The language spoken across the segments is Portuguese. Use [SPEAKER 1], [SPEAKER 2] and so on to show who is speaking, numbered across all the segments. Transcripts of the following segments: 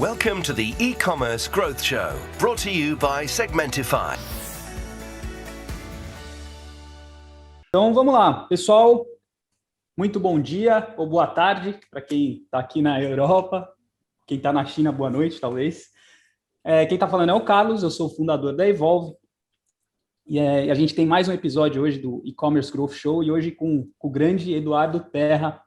[SPEAKER 1] Welcome to the E-Commerce Growth Show, brought to you by Segmentify.
[SPEAKER 2] Então vamos lá, pessoal. Muito bom dia ou boa tarde para quem está aqui na Europa, quem está na China, boa noite, talvez. Quem está falando é o Carlos, eu sou o fundador da Evolve. E a gente tem mais um episódio hoje do E-Commerce Growth Show e hoje com o grande Eduardo Terra.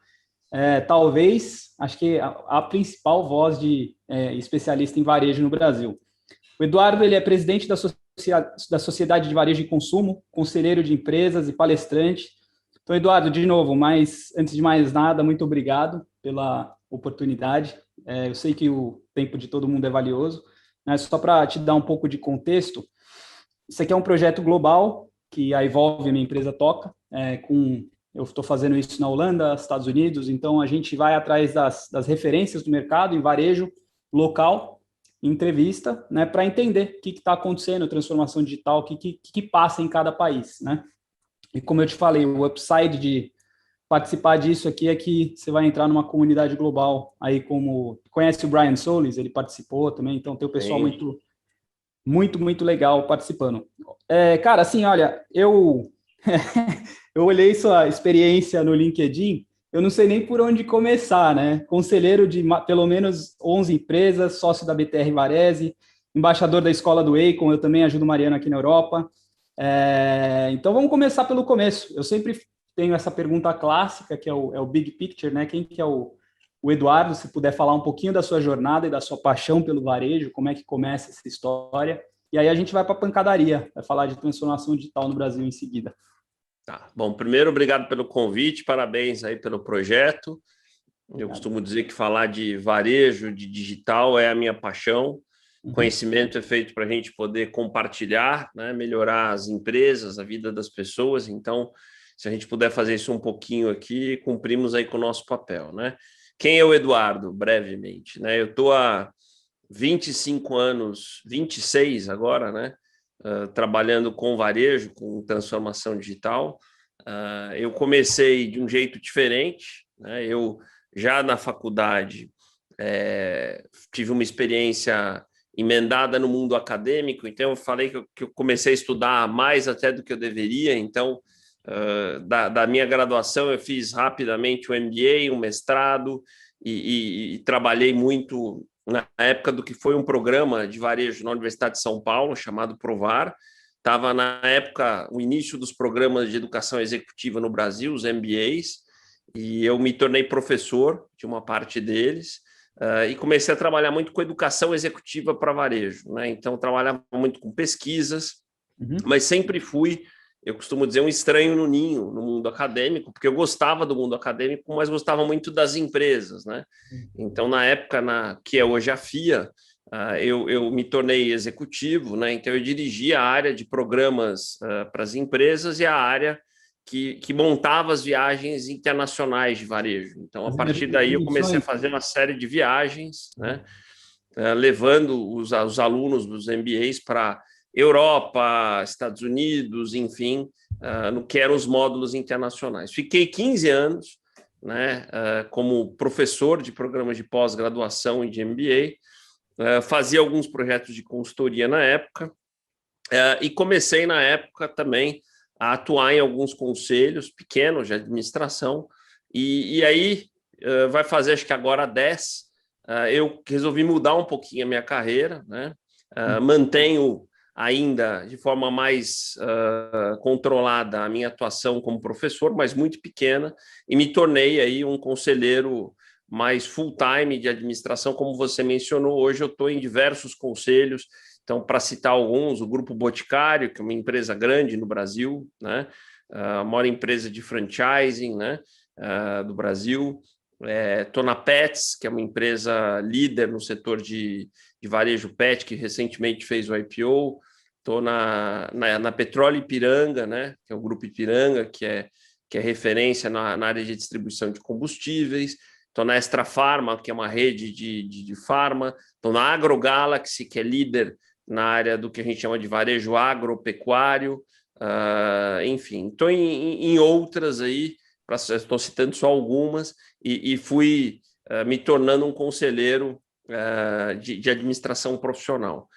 [SPEAKER 2] Talvez, acho que a principal voz de especialista em varejo no Brasil. O Eduardo ele é presidente da Sociedade de Varejo e Consumo, conselheiro de empresas e palestrante. Então, Eduardo, de novo, mas antes de mais nada, muito obrigado pela oportunidade. Eu sei que o tempo de todo mundo é valioso, mas só para te dar um pouco de contexto, isso aqui é um projeto global que a Evolve, minha empresa, toca, eu estou fazendo isso na Holanda, Estados Unidos, então a gente vai atrás das referências do mercado em varejo local, em entrevista, né, para entender o que está acontecendo, transformação digital, o que passa em cada país, né? E como eu te falei, o upside de participar disso aqui é que você vai entrar numa comunidade global, aí como... Conhece o Brian Solis? Ele participou também, então tem o pessoal muito legal participando. Cara, assim, olha, eu olhei sua experiência no LinkedIn, eu não sei nem por onde começar, né? Conselheiro de pelo menos 11 empresas, sócio da BTR Varese, embaixador da Escola do Acon, eu também ajudo o Mariano aqui na Europa. Então, vamos começar pelo começo. Eu sempre tenho essa pergunta clássica, que é o Big Picture, né? Quem que é o Eduardo? Se puder falar um pouquinho da sua jornada e da sua paixão pelo varejo, como é que começa essa história? E aí a gente vai para a pancadaria, vai falar de transformação digital no Brasil em seguida.
[SPEAKER 3] Tá. Bom, primeiro, obrigado pelo convite, parabéns aí pelo projeto. Eu costumo dizer que falar de varejo, de digital é a minha paixão. Conhecimento é feito para a gente poder compartilhar, né, melhorar as empresas, a vida das pessoas. Então, se a gente puder fazer isso um pouquinho aqui, cumprimos aí com o nosso papel, né? Quem é o Eduardo, brevemente, né? Eu estou há 25 anos, 26 agora, né? Trabalhando com varejo, com transformação digital. Eu comecei de um jeito diferente, né? Eu já na faculdade tive uma experiência emendada no mundo acadêmico, então eu falei que eu comecei a estudar mais até do que eu deveria. Então, da minha graduação, eu fiz rapidamente um MBA, um mestrado, e trabalhei muito na época do que foi um programa de varejo na Universidade de São Paulo, chamado Provar. Estava, na época, o início dos programas de educação executiva no Brasil, os MBAs, e eu me tornei professor de uma parte deles, e comecei a trabalhar muito com educação executiva para varejo, né? Então, eu trabalhava muito com pesquisas, mas sempre fui, eu costumo dizer, um estranho no ninho, no mundo acadêmico, porque eu gostava do mundo acadêmico, mas gostava muito das empresas, né? Então, na época, que é hoje a FIA, eu me tornei executivo, né? Então, eu dirigia a área de programas para as empresas e a área que montava as viagens internacionais de varejo. Então, a partir daí, eu comecei a fazer uma série de viagens, né? Levando os alunos dos MBAs para Europa, Estados Unidos, enfim, no que eram os módulos internacionais. Fiquei 15 anos, né, como professor de programas de pós-graduação e de MBA, fazia alguns projetos de consultoria na época, e comecei na época também a atuar em alguns conselhos pequenos de administração, e aí vai fazer, acho que agora 10, eu resolvi mudar um pouquinho a minha carreira, né? Mantenho ainda de forma mais controlada a minha atuação como professor, mas muito pequena, e me tornei aí um conselheiro mais full-time de administração, como você mencionou. Hoje eu estou em diversos conselhos. Então, para citar alguns, o Grupo Boticário, que é uma empresa grande no Brasil, né? A maior empresa de franchising, né? Do Brasil. Estou na Pets, que é uma empresa líder no setor de varejo pet, que recentemente fez o IPO. Estou na Petróleo Ipiranga, né? Que é o Grupo Ipiranga, que é referência na área de distribuição de combustíveis. Estou na Extra Farma, que é uma rede de farma. Estou na AgroGalaxy, que é líder na área do que a gente chama de varejo agropecuário. Enfim, estou em outras aí, estou citando só algumas, e fui me tornando um conselheiro de administração profissional.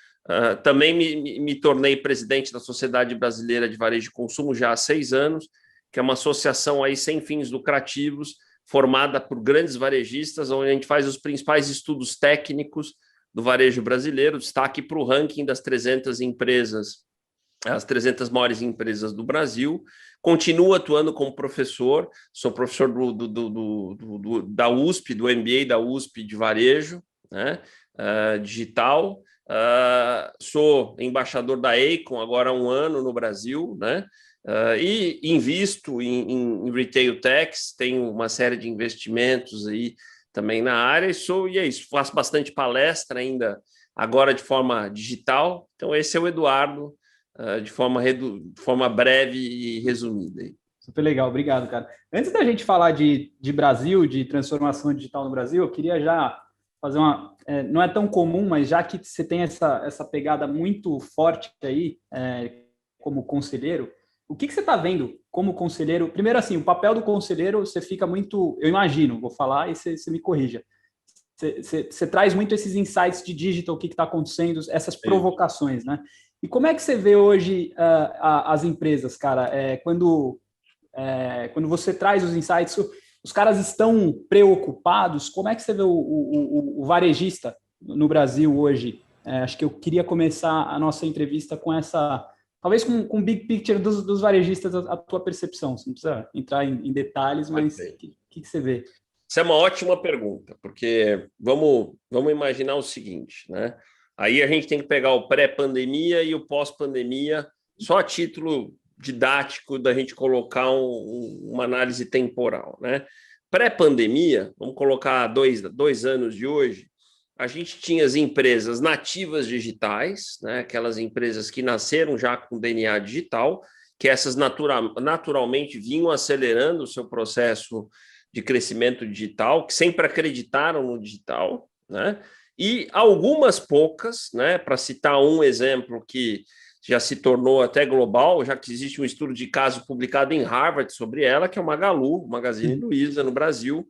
[SPEAKER 3] Também me tornei presidente da Sociedade Brasileira de Varejo e Consumo já há 6 anos, que é uma associação aí sem fins lucrativos, formada por grandes varejistas, onde a gente faz os principais estudos técnicos do varejo brasileiro, destaque para o ranking das 300 empresas, as 300 maiores empresas do Brasil. Continuo atuando como professor, sou professor da USP, do MBA da USP de varejo, né, digital. Sou embaixador da Acon agora há 1 ano no Brasil, né? E invisto em retail techs, tenho uma série de investimentos aí também na área, e é isso, faço bastante palestra ainda, agora de forma digital. Então, esse é o Eduardo, de forma breve e resumida.
[SPEAKER 2] Super legal, obrigado, cara. Antes da gente falar de Brasil, de transformação digital no Brasil, eu queria já fazer uma... não é tão comum, mas já que você tem essa pegada muito forte aí, como conselheiro, o que você está vendo como conselheiro? Primeiro, assim, o papel do conselheiro, você fica muito... Eu imagino, vou falar e você me corrija. Você traz muito esses insights de digital, o que está acontecendo, essas provocações, né? E como é que você vê hoje as empresas, cara? Quando você traz os insights, os caras estão preocupados? Como é que você vê o varejista no Brasil hoje? Acho que eu queria começar a nossa entrevista com essa... Talvez com um big picture dos varejistas, a tua percepção. Você não precisa entrar em detalhes, mas o que você vê?
[SPEAKER 3] Isso é uma ótima pergunta, porque vamos imaginar o seguinte, né? Aí a gente tem que pegar o pré-pandemia e o pós-pandemia, só a título didático da gente colocar uma análise temporal, né? Pré-pandemia, vamos colocar 2 anos de hoje, a gente tinha as empresas nativas digitais, né? Aquelas empresas que nasceram já com DNA digital, que essas naturalmente vinham acelerando o seu processo de crescimento digital, que sempre acreditaram no digital, né? E algumas poucas, né? Para citar um exemplo que já se tornou até global, já que existe um estudo de caso publicado em Harvard sobre ela, que é o Magalu, Magazine Luiza, no Brasil,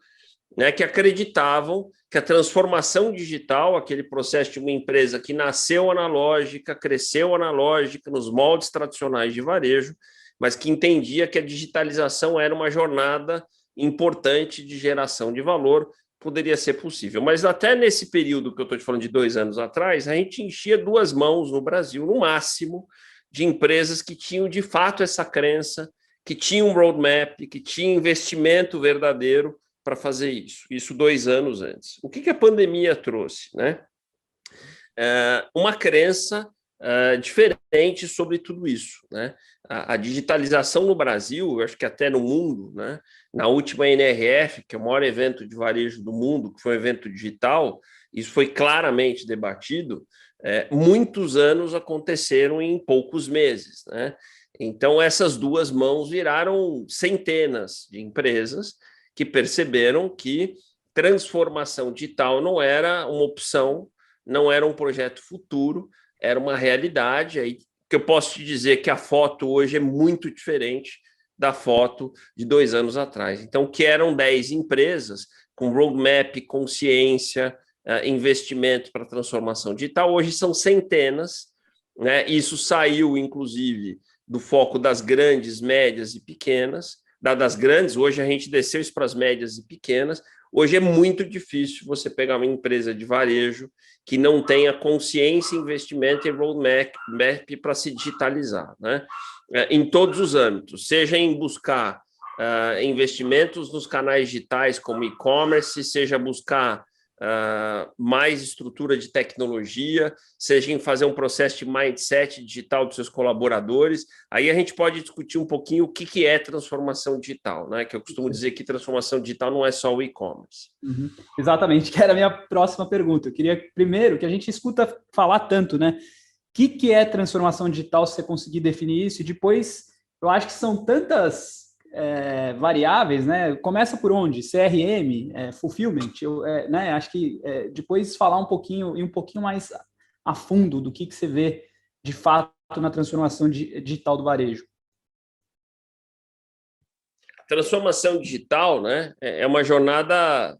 [SPEAKER 3] né, que acreditavam que a transformação digital, aquele processo de uma empresa que nasceu analógica, cresceu analógica nos moldes tradicionais de varejo, mas que entendia que a digitalização era uma jornada importante de geração de valor, poderia ser possível. Mas até nesse período que eu estou te falando de 2 anos atrás, a gente enchia 2 mãos no Brasil, no máximo, de empresas que tinham de fato essa crença, que tinham um roadmap, que tinham investimento verdadeiro para fazer isso. Isso 2 anos antes. O que a pandemia trouxe, né? Uma crença diferente sobre tudo isso, né? A digitalização no Brasil, eu acho que até no mundo, né? Na última NRF, que é o maior evento de varejo do mundo, que foi um evento digital, isso foi claramente debatido. Muitos anos aconteceram em poucos meses, né? Então, essas 2 mãos viraram centenas de empresas que perceberam que transformação digital não era uma opção, não era um projeto futuro, era uma realidade. Aí que eu posso te dizer que a foto hoje é muito diferente da foto de 2 anos atrás. Então, que eram 10 empresas com roadmap, consciência, investimento para transformação digital, hoje são centenas, né? Isso saiu, inclusive, do foco das grandes, médias e pequenas, das grandes, hoje a gente desceu isso para as médias e pequenas. Hoje é muito difícil você pegar uma empresa de varejo que não tenha consciência, investimento e roadmap para se digitalizar, né? Em todos os âmbitos, seja em buscar investimentos nos canais digitais como e-commerce, seja buscar mais estrutura de tecnologia, seja em fazer um processo de mindset digital dos seus colaboradores. Aí a gente pode discutir um pouquinho o que é transformação digital, né? Que eu costumo dizer que transformação digital não é só o e-commerce.
[SPEAKER 2] Uhum. Exatamente, que era a minha próxima pergunta. Eu queria, primeiro, que a gente escuta falar tanto, né? O que é transformação digital, se você conseguir definir isso, e depois, eu acho que são tantas variáveis, né? Começa por onde? CRM, fulfillment, né? Acho que depois falar um pouquinho mais a fundo do que você vê de fato na transformação digital do varejo.
[SPEAKER 3] Transformação digital, né? É uma jornada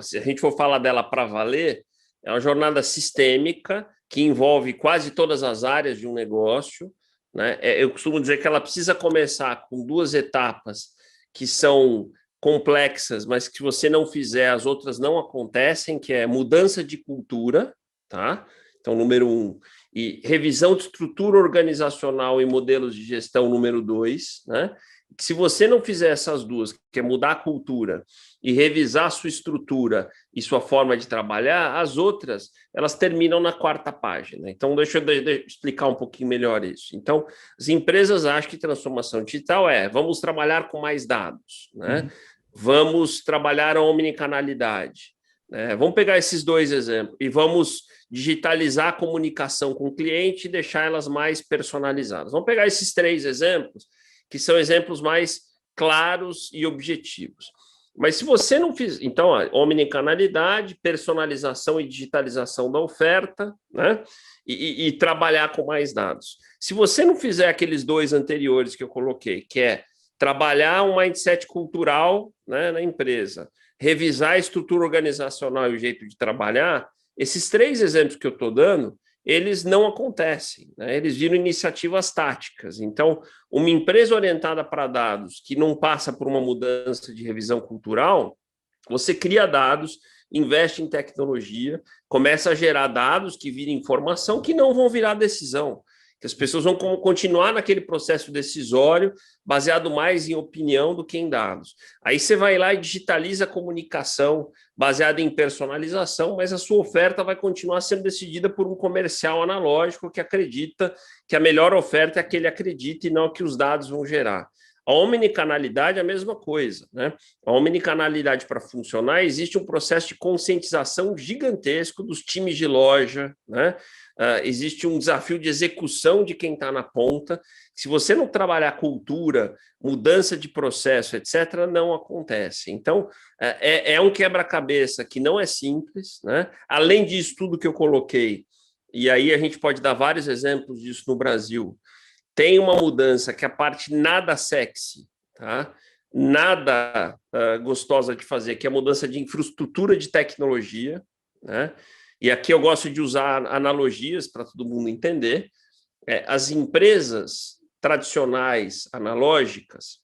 [SPEAKER 3] se a gente for falar dela para valer, É uma jornada sistêmica que envolve quase todas as áreas de um negócio, né? Eu costumo dizer que ela precisa começar com 2 etapas que são complexas, mas que se você não fizer, as outras não acontecem, que é mudança de cultura, tá? Então, número 1, e revisão de estrutura organizacional e modelos de gestão, número 2, né? Que se você não fizer essas duas, que é mudar a cultura e revisar a sua estrutura e sua forma de trabalhar, as outras, elas terminam na 4ª página. Então, deixa eu explicar um pouquinho melhor isso. Então, as empresas acham que transformação digital vamos trabalhar com mais dados, né? Vamos trabalhar a omnicanalidade, né? Vamos pegar esses 2 exemplos e vamos digitalizar a comunicação com o cliente e deixar elas mais personalizadas. Vamos pegar esses 3 exemplos, que são exemplos mais claros e objetivos. Mas se você não fizer... Então, omnicanalidade, personalização e digitalização da oferta, né? E trabalhar com mais dados. Se você não fizer aqueles 2 anteriores que eu coloquei, que é trabalhar um mindset cultural, né, na empresa, revisar a estrutura organizacional e o jeito de trabalhar, esses 3 exemplos que eu estou dando, eles não acontecem, né? Eles viram iniciativas táticas. Então, uma empresa orientada para dados que não passa por uma mudança de revisão cultural, você cria dados, investe em tecnologia, começa a gerar dados que viram informação que não vão virar decisão, que as pessoas vão continuar naquele processo decisório baseado mais em opinião do que em dados. Aí você vai lá e digitaliza a comunicação baseada em personalização, mas a sua oferta vai continuar sendo decidida por um comercial analógico que acredita que a melhor oferta é a que ele acredita e não a que os dados vão gerar. A omnicanalidade é a mesma coisa, né? A omnicanalidade, para funcionar, existe um processo de conscientização gigantesco dos times de loja, né? Existe um desafio de execução de quem está na ponta. Se você não trabalhar cultura, mudança de processo, etc., não acontece. Então, é um quebra-cabeça que não é simples, né? Além disso, tudo que eu coloquei, e aí a gente pode dar vários exemplos disso no Brasil, tem uma mudança que é a parte nada sexy, tá? Nada gostosa de fazer, que é a mudança de infraestrutura de tecnologia, né? E aqui eu gosto de usar analogias para todo mundo entender. As empresas tradicionais, analógicas,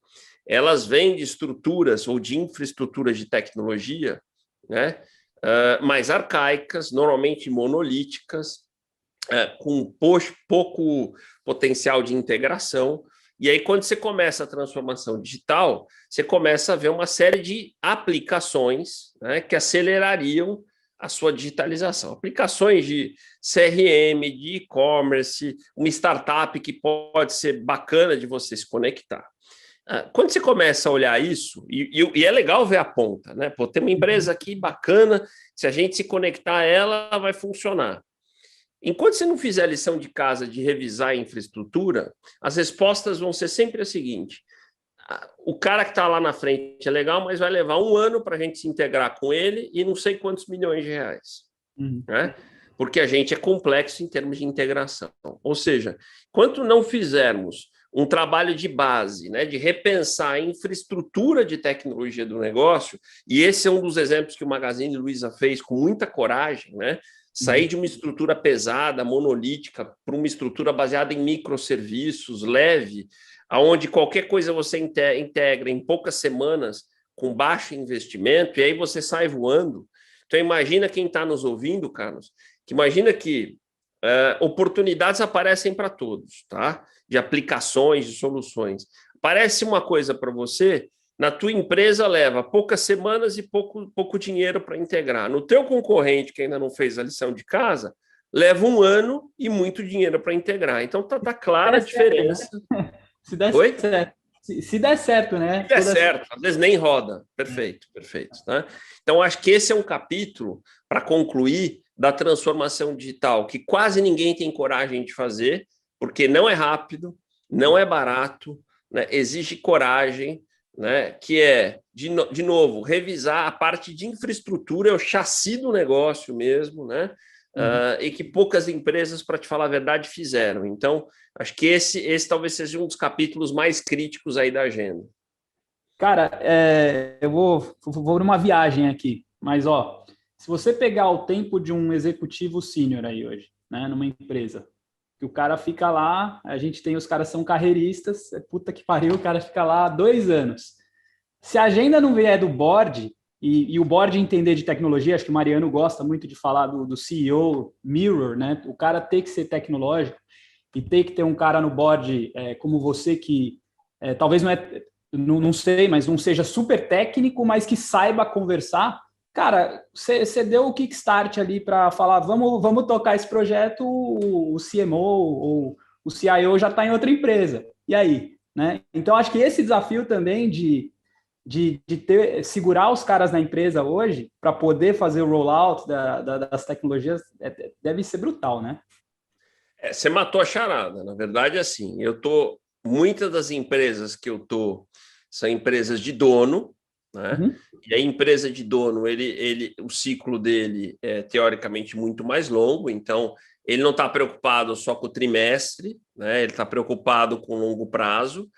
[SPEAKER 3] elas vêm de estruturas ou de infraestruturas de tecnologia, né? Mais arcaicas, normalmente monolíticas, com pouco potencial de integração. E aí, quando você começa a transformação digital, você começa a ver uma série de aplicações, né, que acelerariam a sua digitalização. Aplicações de CRM, de e-commerce, uma startup que pode ser bacana de você se conectar. Quando você começa a olhar isso, e é legal ver a ponta, né? Pô, tem uma empresa aqui bacana, se a gente se conectar a ela, vai funcionar. Enquanto você não fizer a lição de casa de revisar a infraestrutura, as respostas vão ser sempre a seguinte: o cara que está lá na frente é legal, mas vai levar 1 ano para a gente se integrar com ele e não sei quantos milhões de reais. Né? Porque a gente é complexo em termos de integração. Ou seja, enquanto não fizermos um trabalho de base, né, de repensar a infraestrutura de tecnologia do negócio, e esse é um dos exemplos que o Magazine Luiza fez com muita coragem, né? Sair de uma estrutura pesada, monolítica, para uma estrutura baseada em microserviços, leve, aonde qualquer coisa você integra em poucas semanas, com baixo investimento, e aí você sai voando. Então, imagina quem está nos ouvindo, Carlos, que imagina que oportunidades aparecem para todos, tá? De aplicações, de soluções. Parece uma coisa para você, na tua empresa leva poucas semanas e pouco dinheiro para integrar. No teu concorrente, que ainda não fez a lição de casa, leva 1 ano e muito dinheiro para integrar. Então, tá clara a diferença.
[SPEAKER 2] Se der certo. Se der certo, né?
[SPEAKER 3] Se der certo, às vezes nem roda. Perfeito, perfeito. Tá? Então, acho que esse é um capítulo, para concluir, da transformação digital, que quase ninguém tem coragem de fazer, porque não é rápido, não é barato, né? Exige coragem, né? Que é, de novo, revisar a parte de infraestrutura, é o chassi do negócio mesmo, né? E que poucas empresas, para te falar a verdade, fizeram. Então, acho que esse talvez seja um dos capítulos mais críticos aí da agenda.
[SPEAKER 2] Cara, eu vou numa viagem aqui, mas, se você pegar o tempo de um executivo sênior aí hoje, né, numa empresa, que o cara fica lá, a gente tem, os caras são carreiristas, puta que pariu, o cara fica lá 2 anos. Se a agenda não vier do board, e o board entender de tecnologia, acho que o Mariano gosta muito de falar do CEO Mirror, né? O cara tem que ser tecnológico e tem que ter um cara no board como você que talvez não sei, mas não seja super técnico, mas que saiba conversar. Cara, você deu o kickstart ali para falar, vamos tocar esse projeto, o CMO ou o CIO já está em outra empresa. E aí? Né? Então, acho que esse desafio também de segurar os caras na empresa hoje para poder fazer o rollout das tecnologias deve ser brutal, né?
[SPEAKER 3] Você matou a charada. Na verdade, assim, muitas das empresas que eu tô são empresas de dono, né?
[SPEAKER 2] Uhum.
[SPEAKER 3] E a empresa de dono, o ciclo dele é teoricamente muito mais longo, então ele não está preocupado só com o trimestre, né? Ele está preocupado com o longo prazo.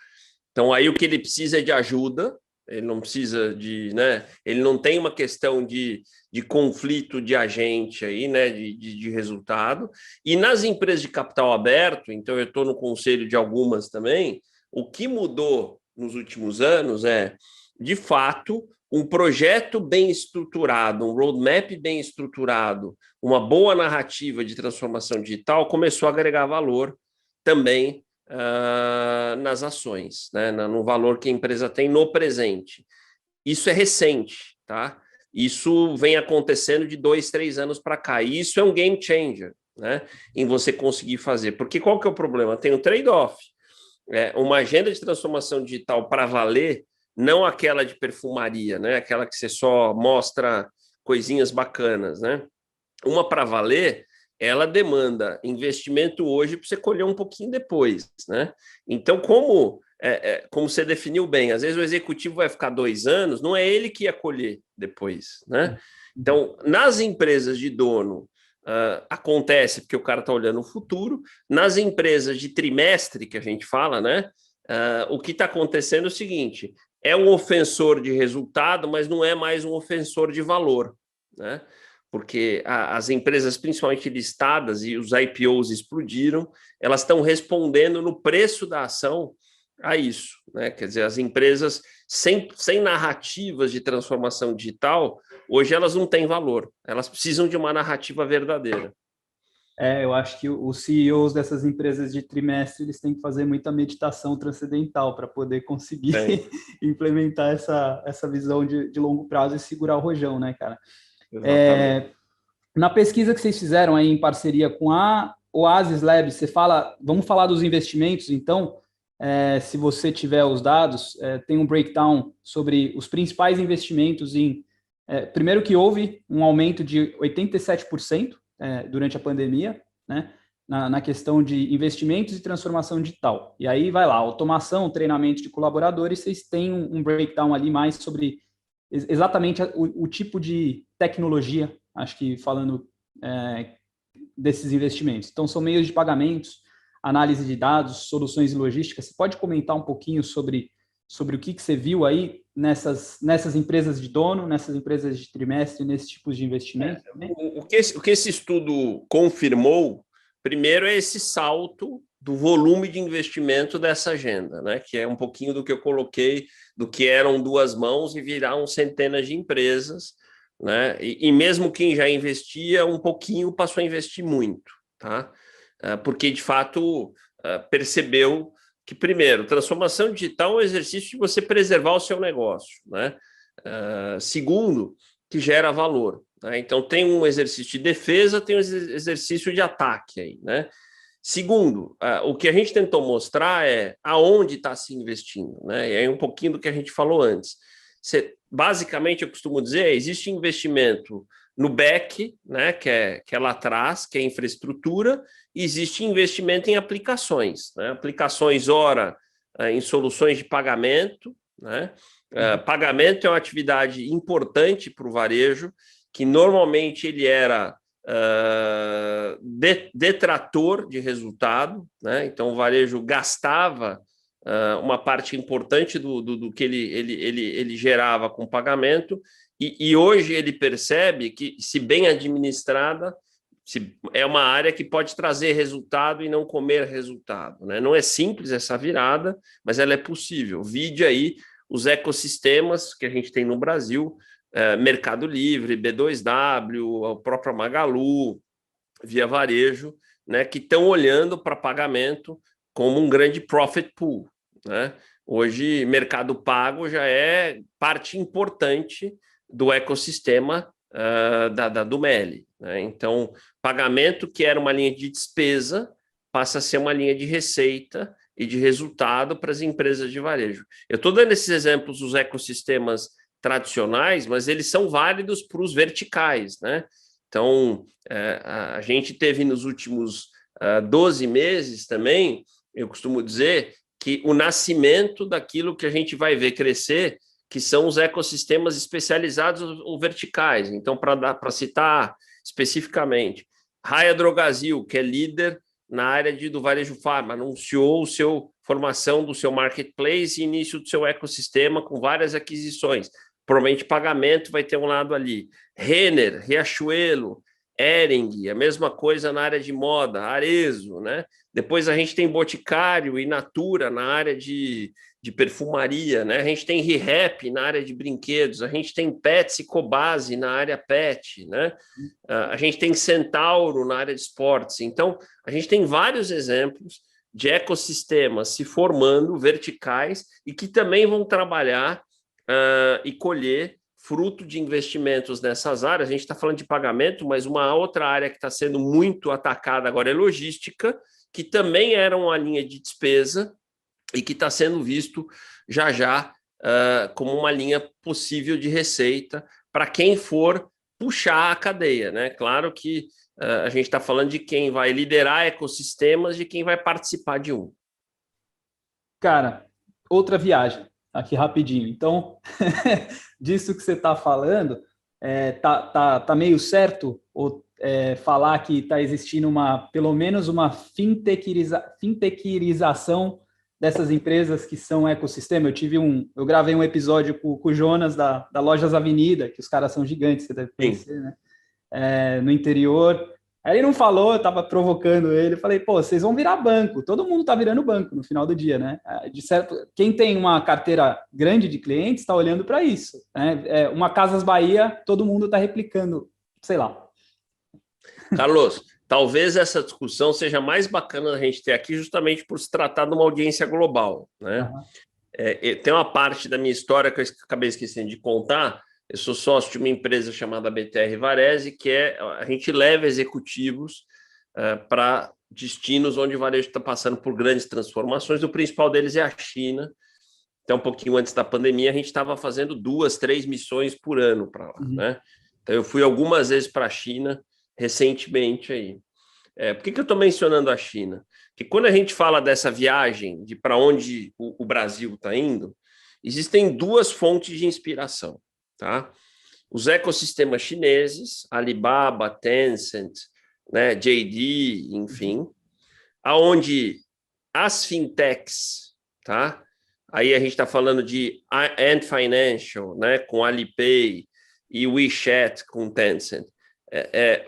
[SPEAKER 3] Então, aí o que ele precisa é de ajuda, ele não precisa de, né? Ele não tem uma questão de conflito de agente aí, né? De resultado. E nas empresas de capital aberto, então eu estou no conselho de algumas também, o que mudou nos últimos anos é, de fato, um projeto bem estruturado, um roadmap bem estruturado, uma boa narrativa de transformação digital começou a agregar valor também nas ações, né? No valor que a empresa tem no presente. Isso é recente, tá? Isso vem acontecendo de 2, 3 anos para cá. E isso é um game changer, né? Em você conseguir fazer. Porque qual que é o problema? Tem um trade-off. Uma agenda de transformação digital para valer, não aquela de perfumaria, né? Aquela que você só mostra coisinhas bacanas, né? Uma para valer, ela demanda investimento hoje para você colher um pouquinho depois, né? Então, como você definiu bem, às vezes o executivo vai ficar 2 anos, não é ele que ia colher depois, né? Então, nas empresas de dono, acontece porque o cara está olhando o futuro. Nas empresas de trimestre, que a gente fala, né? O que está acontecendo é o seguinte, é um ofensor de resultado, mas não é mais um ofensor de valor, né? Porque as empresas, principalmente listadas, e os IPOs explodiram, elas estão respondendo no preço da ação a isso, né? Quer dizer, as empresas sem narrativas de transformação digital, hoje elas não têm valor, elas precisam de uma narrativa verdadeira.
[SPEAKER 2] Eu acho que os CEOs dessas empresas de trimestre, eles têm que fazer muita meditação transcendental para poder conseguir implementar essa visão de longo prazo e segurar o rojão, né, cara? Na pesquisa que vocês fizeram aí em parceria com a Oasis Labs, vamos falar dos investimentos, então, se você tiver os dados, tem um breakdown sobre os principais investimentos primeiro que houve um aumento de 87% durante a pandemia, né, na questão de investimentos e transformação digital. E aí vai lá, automação, treinamento de colaboradores, vocês têm um breakdown ali mais sobre exatamente o tipo de tecnologia, acho que falando desses investimentos. Então, são meios de pagamentos, análise de dados, soluções e logística. Você pode comentar um pouquinho sobre o que você viu aí nessas empresas de dono, nessas empresas de trimestre, nesses tipos de investimento?
[SPEAKER 3] O que esse estudo confirmou, primeiro, é esse salto do volume de investimento dessa agenda, né? Que é um pouquinho do que eu coloquei, do que eram 2 mãos e viraram centenas de empresas, né? E mesmo quem já investia um pouquinho passou a investir muito, tá? Porque, de fato, percebeu que, primeiro, transformação digital é um exercício de você preservar o seu negócio, né? Segundo, que gera valor, né? Então, tem um exercício de defesa, tem um exercício de ataque aí, né? Segundo, o que a gente tentou mostrar é aonde está se investindo, né? E aí um pouquinho do que a gente falou antes. Basicamente, eu costumo dizer, existe investimento no back, né, que é lá atrás, que é infraestrutura, e existe investimento em aplicações, né? Aplicações, ora, em soluções de pagamento, né? Pagamento é uma atividade importante para o varejo, que normalmente ele era detrator de resultado, né? Então o varejo gastava uma parte importante do que ele gerava com pagamento, E hoje ele percebe que, se bem administrada, é uma área que pode trazer resultado e não comer resultado, né? Não é simples essa virada, mas ela é possível. Vide aí os ecossistemas que a gente tem no Brasil, Mercado Livre, B2W, a própria Magalu, Via Varejo, né, que estão olhando para pagamento como um grande profit pool, né? Hoje, Mercado Pago já é parte importante do ecossistema do Meli, né? Então, pagamento, que era uma linha de despesa, passa a ser uma linha de receita e de resultado para as empresas de varejo. Eu estou dando esses exemplos dos ecossistemas tradicionais, mas eles são válidos para os verticais, né? Então, a gente teve nos últimos 12 meses também, eu costumo dizer, que o nascimento daquilo que a gente vai ver crescer, que são os ecossistemas especializados ou verticais. Então, para citar especificamente, Raia Drogasil, que é líder na área do varejo farma, anunciou formação do seu marketplace e início do seu ecossistema com várias aquisições. Provavelmente pagamento vai ter um lado ali. Renner, Riachuelo, Hering, a mesma coisa na área de moda, Arezzo, né? Depois a gente tem Boticário e Natura na área de perfumaria, né? A gente tem ReHap na área de brinquedos, a gente tem Pets e Cobase na área pet, né? A gente tem Centauro na área de esportes. Então, a gente tem vários exemplos de ecossistemas se formando, verticais, e que também vão trabalhar e colher fruto de investimentos nessas áreas. A gente está falando de pagamento, mas uma outra área que está sendo muito atacada agora é logística, que também era uma linha de despesa e que está sendo visto já como uma linha possível de receita para quem for puxar a cadeia, né? Claro que a gente está falando de quem vai liderar ecossistemas, de quem vai participar de um.
[SPEAKER 2] Cara, outra viagem, aqui rapidinho. Então, disso que você está falando, tá meio certo falar que está existindo pelo menos uma fintechização dessas empresas que são ecossistema. Eu gravei um episódio com o Jonas da Lojas Avenida, que os caras são gigantes, você deve conhecer, né? No interior. Aí ele não falou, eu estava provocando ele, falei, pô, vocês vão virar banco, todo mundo está virando banco no final do dia, né? De certo, quem tem uma carteira grande de clientes está olhando para isso, né? Uma Casas Bahia, todo mundo está replicando, sei lá.
[SPEAKER 3] Carlos, talvez essa discussão seja mais bacana a gente ter aqui justamente por se tratar de uma audiência global, né? Uhum. Tem uma parte da minha história que eu acabei esquecendo de contar. Eu sou sócio de uma empresa chamada BTR Varese, que a gente leva executivos para destinos onde o varejo está passando por grandes transformações. O principal deles é a China. Então, um pouquinho antes da pandemia, a gente estava fazendo 2, 3 missões por ano para lá, né? Então, eu fui algumas vezes para a China recentemente aí. Por que eu estou mencionando a China? Porque quando a gente fala dessa viagem de para onde o Brasil está indo, existem 2 fontes de inspiração. Tá? Os ecossistemas chineses, Alibaba, Tencent, né, JD, enfim, aonde as fintechs, tá? Aí a gente está falando de Ant Financial, né, com Alipay e WeChat com Tencent,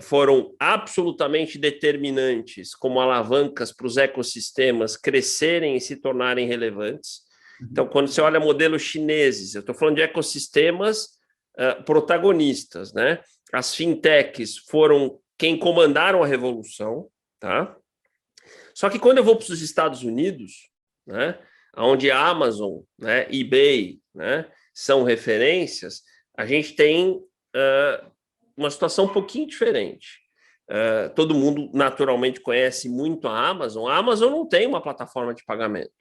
[SPEAKER 3] foram absolutamente determinantes como alavancas para os ecossistemas crescerem e se tornarem relevantes. Então, quando você olha modelos chineses, eu estou falando de ecossistemas protagonistas, né? As fintechs foram quem comandaram a revolução, tá? Só que quando eu vou para os Estados Unidos, né, onde a Amazon, né, eBay, né, são referências, a gente tem uma situação um pouquinho diferente. Todo mundo naturalmente conhece muito a Amazon. A Amazon não tem uma plataforma de pagamento,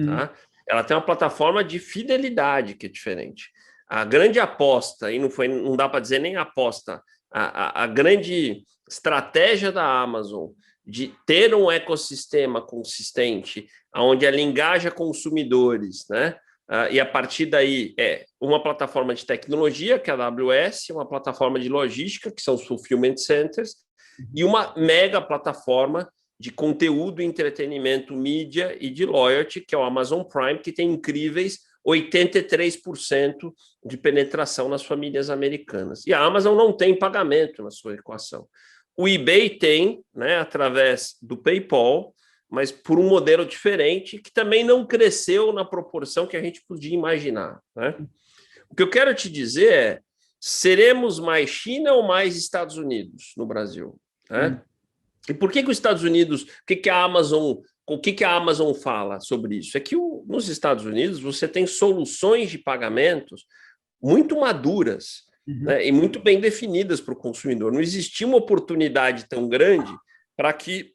[SPEAKER 3] tá? Ela tem uma plataforma de fidelidade que é diferente. A grande aposta, e não dá para dizer nem aposta, a grande estratégia da Amazon de ter um ecossistema consistente, onde ela engaja consumidores, né? E a partir daí uma plataforma de tecnologia, que é a AWS, uma plataforma de logística, que são os Fulfillment Centers, e uma mega plataforma de conteúdo, entretenimento, mídia e de loyalty, que é o Amazon Prime, que tem incríveis 83% de penetração nas famílias americanas. E a Amazon não tem pagamento na sua equação. O eBay tem, né, através do PayPal, mas por um modelo diferente, que também não cresceu na proporção que a gente podia imaginar, né? O que eu quero te dizer é, seremos mais China ou mais Estados Unidos no Brasil, né? E por que os Estados Unidos, o que a Amazon fala sobre isso? É que nos Estados Unidos você tem soluções de pagamentos muito maduras, né, e muito bem definidas para o consumidor. Não existia uma oportunidade tão grande para que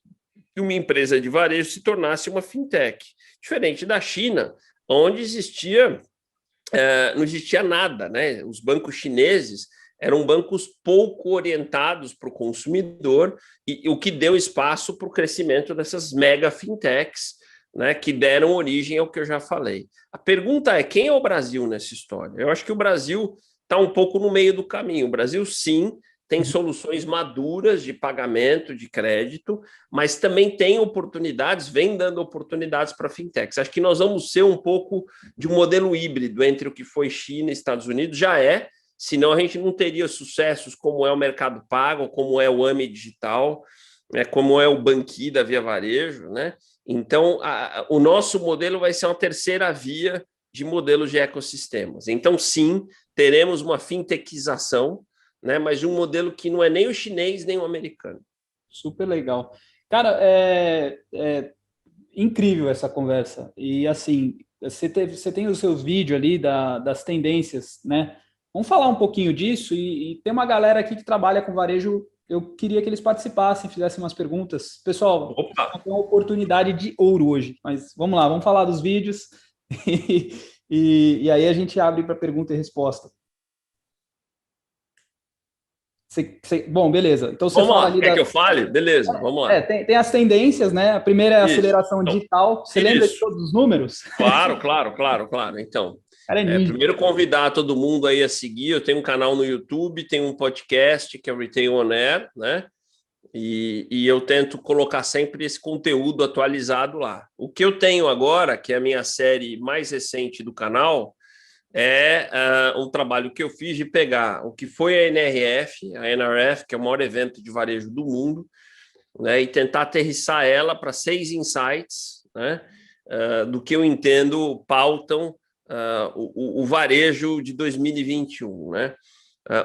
[SPEAKER 3] uma empresa de varejo se tornasse uma fintech. Diferente da China, onde não existia nada, né? Os bancos chineses eram bancos pouco orientados para o consumidor, e o que deu espaço para o crescimento dessas mega fintechs, né, que deram origem ao que eu já falei. A pergunta é, quem é o Brasil nessa história? Eu acho que o Brasil está um pouco no meio do caminho. O Brasil, sim, tem soluções maduras de pagamento, de crédito, mas também tem oportunidades, vem dando oportunidades para fintechs. Acho que nós vamos ser um pouco de um modelo híbrido entre o que foi China e Estados Unidos, já é, senão a gente não teria sucessos como é o Mercado Pago, como é o AME Digital, né, como é o Banqui da Via Varejo, né? Então, o nosso modelo vai ser uma terceira via de modelos de ecossistemas. Então, sim, teremos uma fintechização, né, mas de um modelo que não é nem o chinês nem o americano.
[SPEAKER 2] Super legal. Cara, é incrível essa conversa. E, assim, você tem os seus vídeos ali das tendências, né? Vamos falar um pouquinho disso, e tem uma galera aqui que trabalha com varejo. Eu queria que eles participassem, fizessem umas perguntas. Pessoal, tem uma oportunidade de ouro hoje, mas vamos lá, vamos falar dos vídeos e aí a gente abre para pergunta e resposta. Bom, beleza. Então você fala ali.
[SPEAKER 3] Quer que eu fale? Beleza, vamos lá.
[SPEAKER 2] Tem as tendências, né? A primeira é a aceleração digital. Você lembra de todos os números?
[SPEAKER 3] Claro. Então, primeiro convidar todo mundo aí a seguir. Eu tenho um canal no YouTube, tenho um podcast que é o Retail On Air, né? E eu tento colocar sempre esse conteúdo atualizado lá. O que eu tenho agora, que é a minha série mais recente do canal, é um trabalho que eu fiz de pegar o que foi a NRF, que é o maior evento de varejo do mundo, né, e tentar aterrissar ela para 6 insights, né, do que eu entendo pautam o varejo de 2021. Né?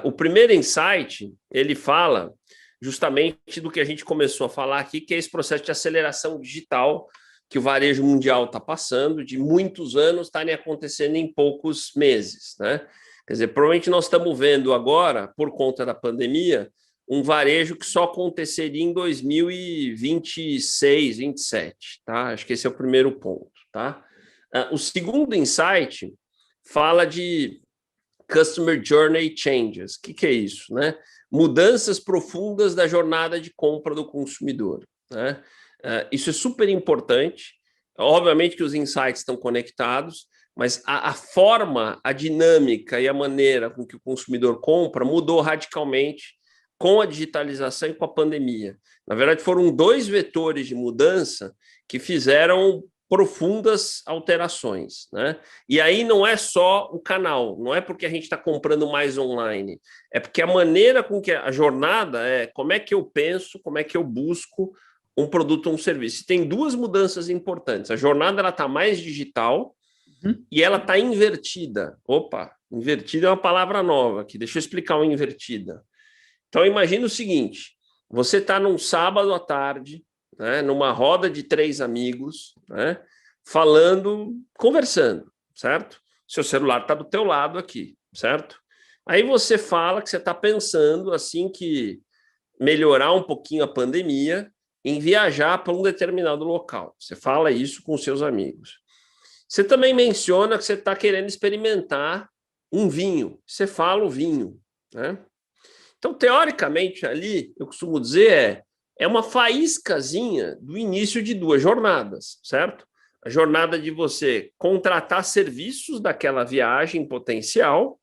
[SPEAKER 3] O primeiro insight, ele fala justamente do que a gente começou a falar aqui, que é esse processo de aceleração digital que o varejo mundial está passando, de muitos anos estarem acontecendo em poucos meses, né? Quer dizer, provavelmente nós estamos vendo agora, por conta da pandemia, um varejo que só aconteceria em 2026, 2027, tá? Acho que esse é o primeiro ponto, tá? O segundo insight fala de Customer Journey Changes. O que é isso, né? Mudanças profundas da jornada de compra do consumidor, né? Isso é super importante. Obviamente que os insights estão conectados, mas a forma, a dinâmica e a maneira com que o consumidor compra mudou radicalmente com a digitalização e com a pandemia. Na verdade, foram 2 vetores de mudança que fizeram profundas alterações, né? E aí não é só o canal, não é porque a gente está comprando mais online, é porque a maneira com que a jornada é como é que eu penso, como é que eu busco um produto ou um serviço. Tem 2 mudanças importantes. A jornada está mais digital e ela está invertida. Opa, invertida é uma palavra nova aqui. Deixa eu explicar o invertida. Então, imagina o seguinte, você está num sábado à tarde, né, numa roda de 3 amigos, né, conversando, certo? Seu celular está do teu lado aqui, certo? Aí você fala que você está pensando, assim que melhorar um pouquinho a pandemia, em viajar para um determinado local. Você fala isso com seus amigos. Você também menciona que você está querendo experimentar um vinho. Você fala o vinho, né? Então, teoricamente, ali, eu costumo dizer, é uma faíscazinha do início de 2 jornadas, certo? A jornada de você contratar serviços daquela viagem potencial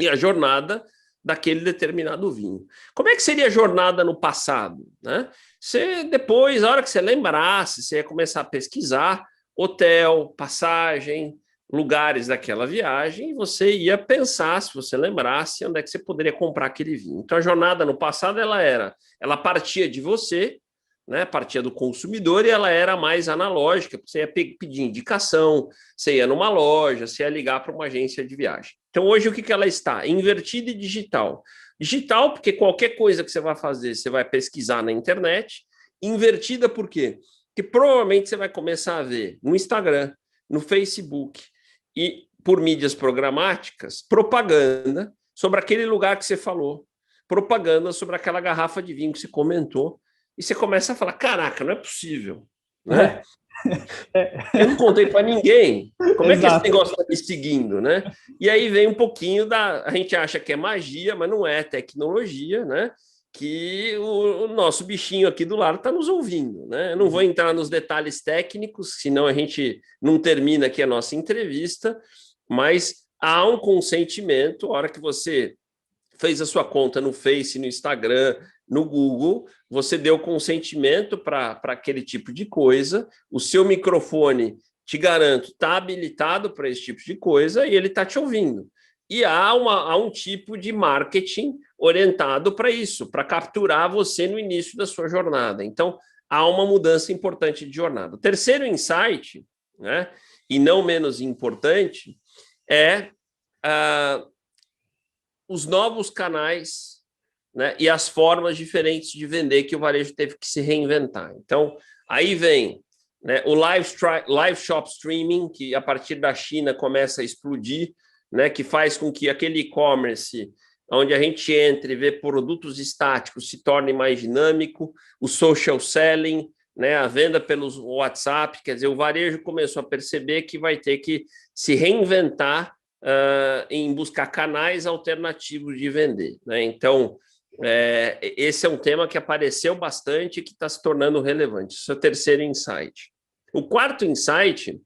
[SPEAKER 3] e a jornada daquele determinado vinho. Como é que seria a jornada no passado, né? Você depois, a hora que você lembrasse, você ia começar a pesquisar hotel, passagem, lugares daquela viagem e você ia pensar, se você lembrasse, onde é que você poderia comprar aquele vinho. Então, a jornada no passado, ela partia de você, né, partia do consumidor, e ela era mais analógica, você ia pedir indicação, você ia numa loja, você ia ligar para uma agência de viagem. Então, hoje, o que ela está? Invertida e digital. Digital, porque qualquer coisa que você vai fazer, você vai pesquisar na internet. Invertida, por quê? Porque provavelmente você vai começar a ver no Instagram, no Facebook e por mídias programáticas, propaganda sobre aquele lugar que você falou, propaganda sobre aquela garrafa de vinho que você comentou, e você começa a falar, caraca, não é possível, né? Eu não contei para ninguém. Como é que esse negócio está me seguindo, né? E aí vem um pouquinho a gente acha que é magia, mas não é tecnologia, né? Que o nosso bichinho aqui do lado está nos ouvindo, né? Eu não vou entrar nos detalhes técnicos, senão a gente não termina aqui a nossa entrevista, mas há um consentimento, a hora que você fez a sua conta no Face, no Instagram, no Google, você deu consentimento para aquele tipo de coisa, o seu microfone, te garanto, está habilitado para esse tipo de coisa e ele está te ouvindo. E há um tipo de marketing orientado para isso, para capturar você no início da sua jornada. Então, há uma mudança importante de jornada. O terceiro insight, né, e não menos importante, é os novos canais, né, e as formas diferentes de vender que o varejo teve que se reinventar. Então, aí vem, né, o live shop streaming, que a partir da China começa a explodir, né, que faz com que aquele e-commerce, onde a gente entra e vê produtos estáticos, se torne mais dinâmico, o social selling, né, a venda pelos WhatsApp, quer dizer, o varejo começou a perceber que vai ter que se reinventar em buscar canais alternativos de vender, né? Então, esse é um tema que apareceu bastante e que está se tornando relevante. Esse é o terceiro insight. O quarto insight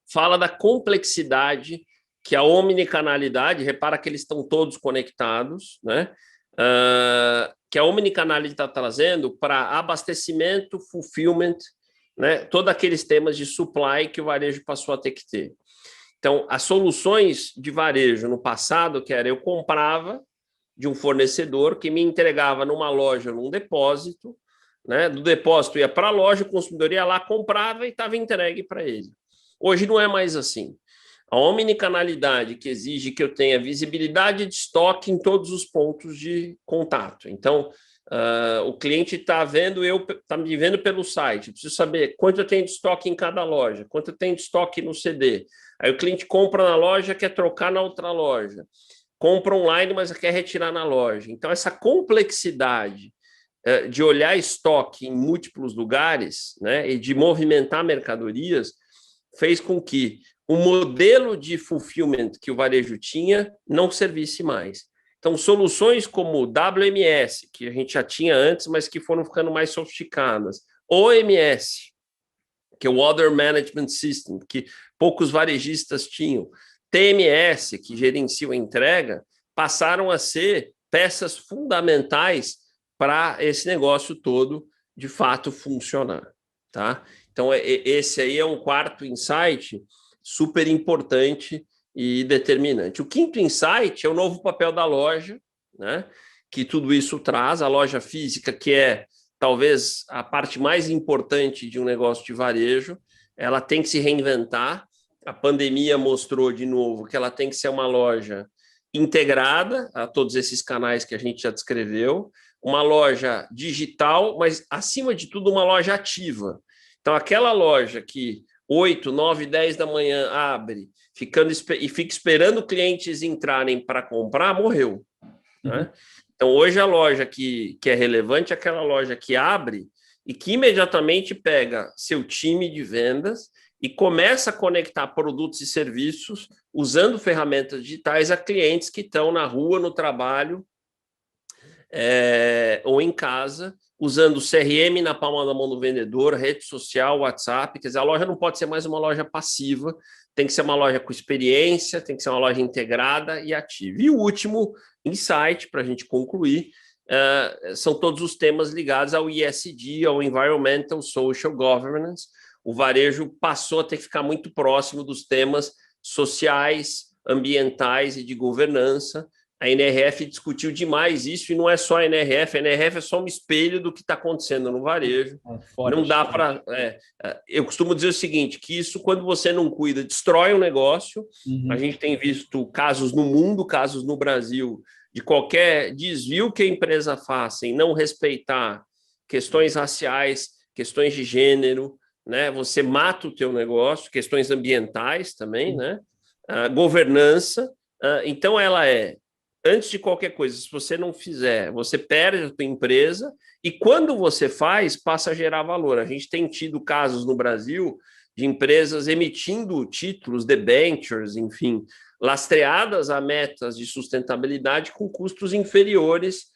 [SPEAKER 3] fala da complexidade que a omnicanalidade, repara que eles estão todos conectados, né? Que a omnicanalidade está trazendo para abastecimento, fulfillment, né? Todos aqueles temas de supply que o varejo passou a ter que ter. Então, as soluções de varejo no passado, que era eu comprava de um fornecedor que me entregava numa loja, num depósito, né? Do depósito ia para a loja, o consumidor ia lá, comprava e estava entregue para ele. Hoje não é mais assim. A omnicanalidade que exige que eu tenha visibilidade de estoque em todos os pontos de contato. Então, o cliente está me vendo pelo site, eu preciso saber quanto eu tenho de estoque em cada loja, quanto eu tenho de estoque no CD. Aí o cliente compra na loja, quer trocar na outra loja. Compra online, mas quer retirar na loja. Então, essa complexidade de olhar estoque em múltiplos lugares, né, e de movimentar mercadorias fez com que o modelo de fulfillment que o varejo tinha não servisse mais. Então, soluções como WMS, que a gente já tinha antes, mas que foram ficando mais sofisticadas, OMS, que é o Order Management System, que poucos varejistas tinham, TMS, que gerencia a entrega, passaram a ser peças fundamentais para esse negócio todo, de fato, funcionar. Tá? Então, esse aí é um quarto insight super importante e determinante. O quinto insight é o novo papel da loja, né? Que tudo isso traz, a loja física, que é talvez a parte mais importante de um negócio de varejo, ela tem que se reinventar. A pandemia mostrou de novo que ela tem que ser uma loja integrada a todos esses canais que a gente já descreveu, uma loja digital, mas, acima de tudo, uma loja ativa. Então, aquela loja que 8, 9, 10 da manhã abre e fica esperando clientes entrarem para comprar, morreu. Né? Então, hoje a loja que é relevante é aquela loja que abre e que imediatamente pega seu time de vendas e começa a conectar produtos e serviços usando ferramentas digitais a clientes que estão na rua, no trabalho ou em casa, usando o CRM na palma da mão do vendedor, rede social, WhatsApp. Quer dizer, a loja não pode ser mais uma loja passiva, tem que ser uma loja com experiência, tem que ser uma loja integrada e ativa. E o último insight, para a gente concluir, são todos os temas ligados ao ESG, ao Environmental Social Governance, o varejo passou a ter que ficar muito próximo dos temas sociais, ambientais e de governança. A NRF discutiu demais isso, e não é só a NRF é só um espelho do que está acontecendo no varejo. Não dá para... eu costumo dizer o seguinte, que isso, quando você não cuida, destrói um negócio. A gente tem visto casos no mundo, casos no Brasil, de qualquer desvio que a empresa faça em não respeitar questões raciais, questões de gênero, né? Você mata o teu negócio, questões ambientais também, né? Governança. Então, ela antes de qualquer coisa, se você não fizer, você perde a tua empresa, e quando você faz, passa a gerar valor. A gente tem tido casos no Brasil de empresas emitindo títulos, debentures, enfim, lastreadas a metas de sustentabilidade com custos inferiores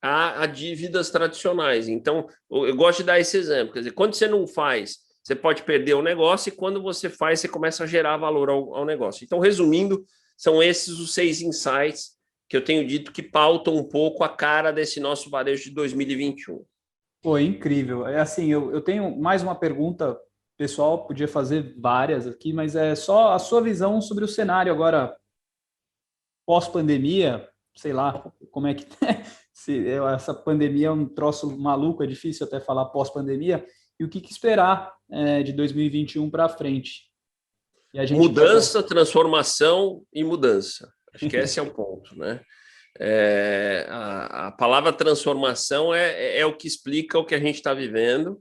[SPEAKER 3] a dívidas tradicionais. Então, eu gosto de dar esse exemplo. Quer dizer, quando você não faz, você pode perder o negócio, e quando você faz, você começa a gerar valor ao negócio. Então, resumindo, são esses os 6 insights que eu tenho dito que pautam um pouco a cara desse nosso varejo de 2021.
[SPEAKER 2] Pô, incrível. É assim, eu tenho mais uma pergunta, pessoal, podia fazer várias aqui, mas é só a sua visão sobre o cenário agora pós-pandemia, sei lá, como é que essa pandemia é um troço maluco, é difícil até falar pós-pandemia, e o que esperar de 2021 para frente. E a gente
[SPEAKER 3] mudança, transformação e mudança. Acho que esse é o ponto, né? A palavra transformação é o que explica o que a gente está vivendo.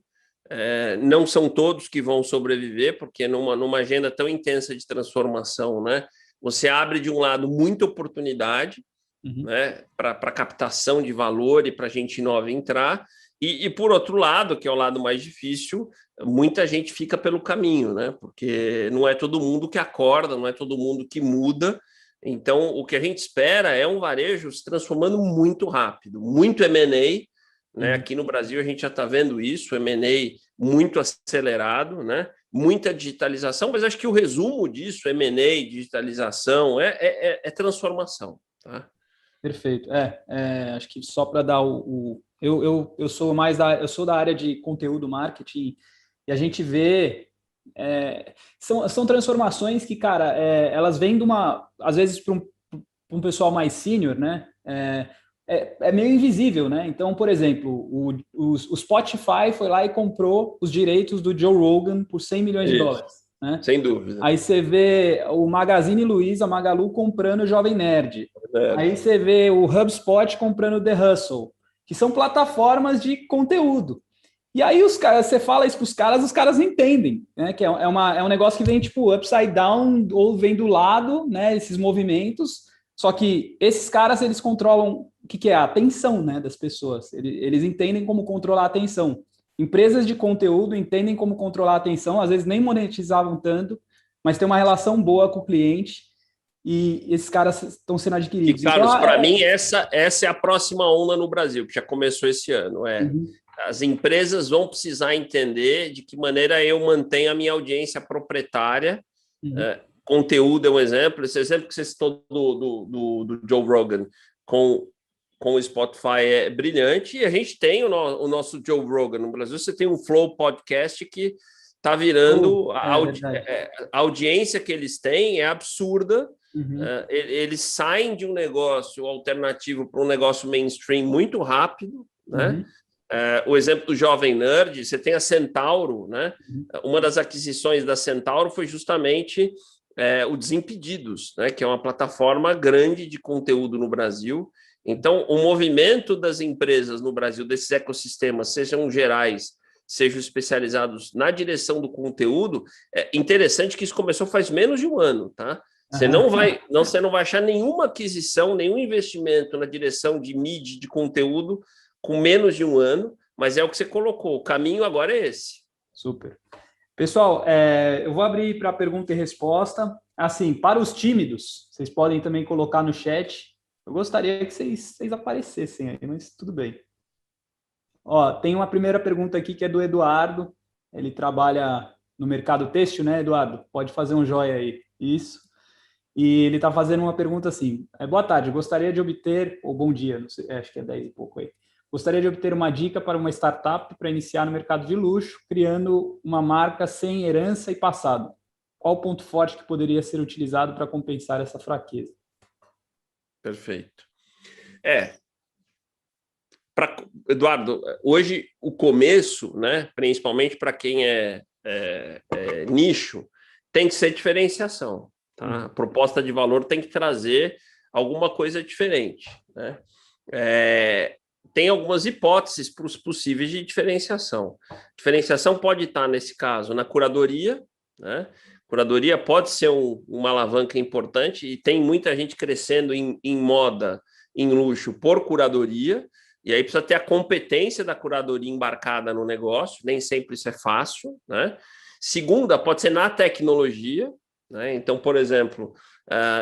[SPEAKER 3] Não são todos que vão sobreviver, porque numa agenda tão intensa de transformação, né? Você abre, de um lado, muita oportunidade, né, para captação de valor e para gente nova entrar, e, por outro lado, que é o lado mais difícil, muita gente fica pelo caminho, né? Porque não é todo mundo que acorda, não é todo mundo que muda. Então, o que a gente espera é um varejo se transformando muito rápido, muito M&A, né? Aqui no Brasil a gente já está vendo isso, M&A muito acelerado, né? Muita digitalização, mas acho que o resumo disso, M&A, digitalização, é transformação. Tá?
[SPEAKER 2] Perfeito. Acho que só para dar eu sou da área de conteúdo marketing, e a gente vê são transformações que, cara, elas vêm de às vezes para um pessoal mais sênior, né? É meio invisível, né? Então, por exemplo, o Spotify foi lá e comprou os direitos do Joe Rogan por 100 milhões de dólares. Né?
[SPEAKER 3] Sem dúvida.
[SPEAKER 2] Aí você vê o Magazine Luiza, Magalu, comprando o Jovem Nerd. Aí você vê o HubSpot comprando o The Hustle, que são plataformas de conteúdo. E aí os caras, você fala isso para os caras não entendem, né? Que é um negócio que vem tipo upside down, ou vem do lado, né? Esses movimentos. Só que esses caras, eles controlam o que é a atenção, né, das pessoas. Eles entendem como controlar a atenção. Empresas de conteúdo entendem como controlar a atenção, às vezes nem monetizavam tanto, mas tem uma relação boa com o cliente, e esses caras estão sendo adquiridos.
[SPEAKER 3] E, Carlos, então, para mim, essa é a próxima onda no Brasil, que já começou esse ano. As empresas vão precisar entender de que maneira eu mantenho a minha audiência proprietária. Conteúdo é um exemplo. Esse exemplo que você citou do Joe Rogan com o Spotify é brilhante, e a gente tem o nosso Joe Rogan. No Brasil, você tem um Flow Podcast que está virando... A audiência que eles têm é absurda. Eles saem de um negócio alternativo para um negócio mainstream muito rápido, né? O exemplo do Jovem Nerd, você tem a Centauro, né? Uma das aquisições da Centauro foi justamente o Desimpedidos, né? Que é uma plataforma grande de conteúdo no Brasil. Então, o movimento das empresas no Brasil, desses ecossistemas, sejam gerais, sejam especializados na direção do conteúdo, é interessante que isso começou faz menos de um ano, tá? Você não vai achar nenhuma aquisição, nenhum investimento na direção de mídia, de conteúdo, com menos de um ano, mas é o que você colocou. O caminho agora é esse.
[SPEAKER 2] Super. Pessoal, eu vou abrir para pergunta e resposta. Assim, para os tímidos, vocês podem também colocar no chat. Eu gostaria que vocês aparecessem aí, mas tudo bem. Ó, tem uma primeira pergunta aqui que é do Eduardo. Ele trabalha no mercado têxtil, né, Eduardo? Pode fazer um joia aí. Isso. E ele está fazendo uma pergunta assim. Boa tarde, gostaria de obter... Ou bom dia, não sei, acho que é 10 e pouco aí. Gostaria de obter uma dica para uma startup para iniciar no mercado de luxo, criando uma marca sem herança e passado. Qual o ponto forte que poderia ser utilizado para compensar essa fraqueza?
[SPEAKER 3] Perfeito. Eduardo, hoje o começo, né, principalmente para quem é nicho, tem que ser diferenciação. Tá? A proposta de valor tem que trazer alguma coisa diferente. Né? Tem algumas hipóteses para os possíveis de diferenciação. Diferenciação pode estar, nesse caso, na curadoria. Né? Curadoria pode ser uma alavanca importante e tem muita gente crescendo em moda, em luxo, por curadoria. E aí precisa ter a competência da curadoria embarcada no negócio, nem sempre isso é fácil. Né? Segunda, pode ser na tecnologia. Né? Então, por exemplo,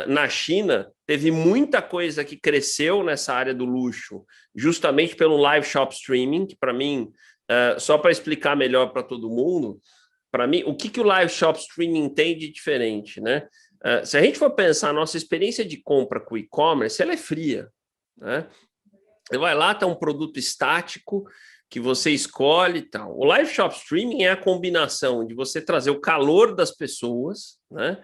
[SPEAKER 3] na China, teve muita coisa que cresceu nessa área do luxo, justamente pelo live shop streaming, que para mim, só para explicar melhor para todo mundo, para mim, o que o live shop streaming tem de diferente? Né? Se a gente for pensar, a nossa experiência de compra com e-commerce, ela é fria. Né? Você vai lá, tem um produto estático que você escolhe e tal. O live shop streaming é a combinação de você trazer o calor das pessoas, né?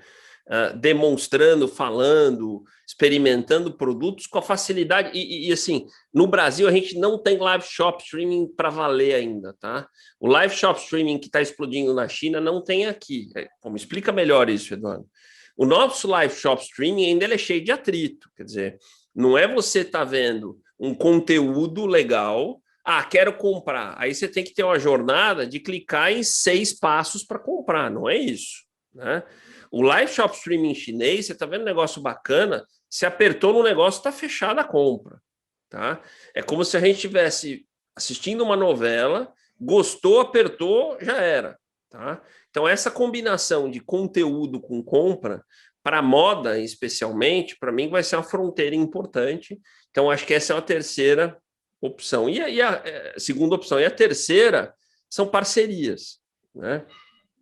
[SPEAKER 3] Demonstrando, falando, experimentando produtos com a facilidade. E assim, no Brasil a gente não tem live shop streaming para valer ainda, tá? O live shop streaming que está explodindo na China não tem aqui. Me explica melhor isso, Eduardo. O nosso live shop streaming ainda é cheio de atrito, quer dizer, não é você estar vendo um conteúdo legal, quero comprar. Aí você tem que ter uma jornada de clicar em 6 passos para comprar, não é isso. Né? O live shop streaming chinês, você está vendo um negócio bacana, se apertou no negócio, está fechada a compra. Tá? É como se a gente estivesse assistindo uma novela, gostou, apertou, já era. Tá? Então, essa combinação de conteúdo com compra, para moda especialmente, para mim vai ser uma fronteira importante. Então, acho que essa é a terceira opção. E a segunda opção. E a terceira são parcerias. Né?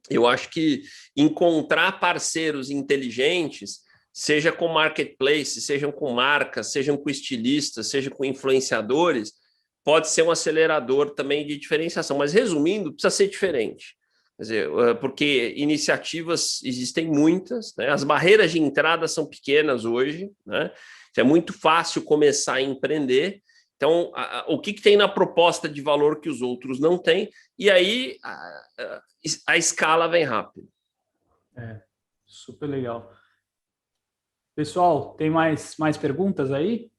[SPEAKER 3] Eu acho que encontrar parceiros inteligentes, seja com marketplace, sejam com marcas, sejam com estilistas, seja com influenciadores, pode ser um acelerador também de diferenciação. Mas, resumindo, precisa ser diferente. Quer dizer, porque iniciativas existem muitas, né? As barreiras de entrada são pequenas hoje, né? É muito fácil começar a empreender. Então, o que tem na proposta de valor que os outros não têm? E aí a escala vem rápido.
[SPEAKER 2] Super legal. Pessoal, tem mais perguntas aí?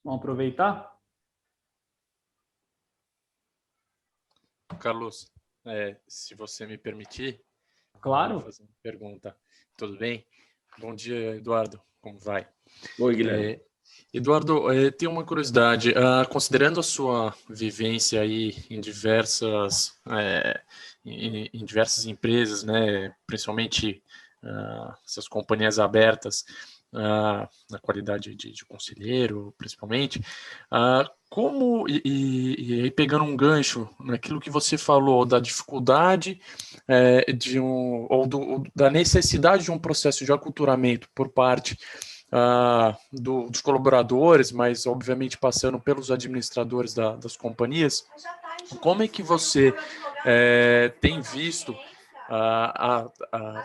[SPEAKER 2] Vamos aproveitar?
[SPEAKER 4] Carlos, se você me permitir,
[SPEAKER 2] Claro.
[SPEAKER 4] vou fazer uma pergunta. Tudo bem? Bom dia, Eduardo. Como vai?
[SPEAKER 3] Oi, Guilherme.
[SPEAKER 4] Eduardo, tenho uma curiosidade. Considerando a sua vivência aí em diversas empresas, né, principalmente essas companhias abertas, na qualidade de conselheiro, principalmente, como, e pegando um gancho naquilo que você falou da dificuldade da necessidade de um processo de aculturamento por parte dos colaboradores, mas obviamente passando pelos administradores das companhias, como é que você tem visto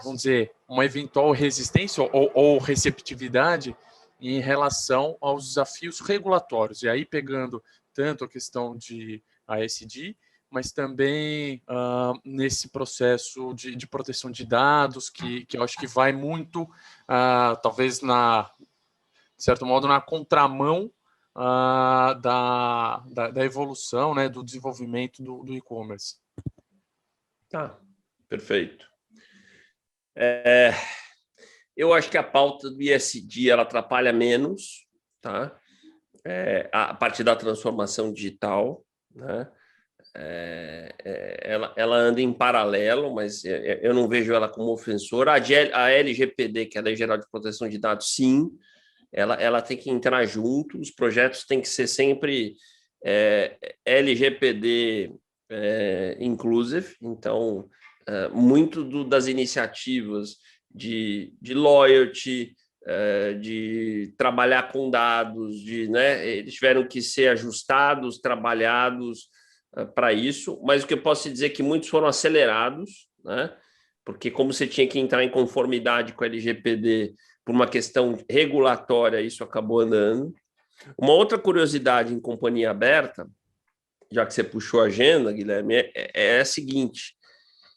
[SPEAKER 4] vamos dizer, uma eventual resistência ou receptividade em relação aos desafios regulatórios, e aí pegando tanto a questão de ASD, mas também nesse processo de proteção de dados, que eu acho que vai muito, talvez, de certo modo, na contramão da evolução, né, do desenvolvimento do e-commerce.
[SPEAKER 3] Tá, perfeito. Eu acho que a pauta do ISD ela atrapalha menos, tá? A partir da transformação digital, né? Ela anda em paralelo, mas eu não vejo ela como ofensora. A LGPD, que é a Lei Geral de Proteção de Dados, sim, ela tem que entrar junto, os projetos têm que ser sempre LGPD inclusive, então muito das iniciativas de loyalty, de trabalhar com dados, né, eles tiveram que ser ajustados, trabalhados para isso, mas o que eu posso dizer é que muitos foram acelerados, né, porque como você tinha que entrar em conformidade com a LGPD por uma questão regulatória, isso acabou andando. Uma outra curiosidade em companhia aberta, já que você puxou a agenda, Guilherme, é a seguinte: